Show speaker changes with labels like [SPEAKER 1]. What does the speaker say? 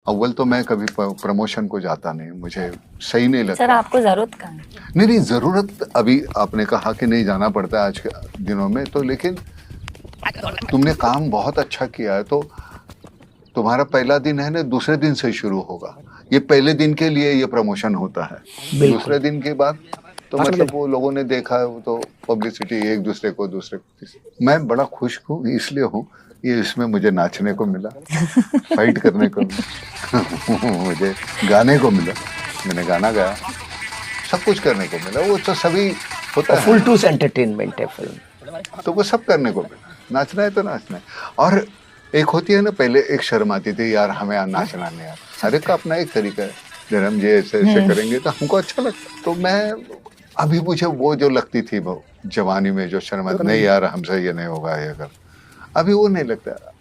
[SPEAKER 1] अव्वल तो मैं कभी प्रमोशन को जाता नहीं, मुझे सही नहीं
[SPEAKER 2] सर
[SPEAKER 1] लगता।
[SPEAKER 2] आपको जरूरत कहाँ है?
[SPEAKER 1] नहीं नहीं, जरूरत अभी आपने कहा कि नहीं जाना पड़ता है आज के दिनों में, तो लेकिन तुमने काम बहुत अच्छा किया है, तो तुम्हारा पहला दिन है ना, दूसरे दिन से शुरू होगा। ये पहले दिन के लिए ये प्रमोशन होता है,
[SPEAKER 3] बिल्कुल।
[SPEAKER 1] दूसरे दिन के बाद तो मतलब वो लोगों ने देखा है, वो तो पब्लिसिटी एक दूसरे को मैं बड़ा खुश हूँ इसलिए हूँ, ये इसमें मुझे नाचने को मिला, फाइट करने को मिला मुझे गाने को मिला, मैंने गाना गाया, सब कुछ करने को मिला, वो तो सभी होता है,
[SPEAKER 3] फुल टूस एंटरटेनमेंट है फिल्म।
[SPEAKER 1] तो वो सब करने को मिला। नाचना है तो नाचना है। और एक होती है ना, पहले एक शर्म आती थी, यार हमें नाचना नहीं यार, हर एक का अपना एक तरीका है, जन्म जी ऐसे ऐसे करेंगे तो हमको अच्छा लगता। तो मैं अभी मुझे वो जो लगती थी वो जवानी में जो शर्म आती, नहीं यार हमसे ये नहीं होगा, ये कर, अभी वो नहीं लगता।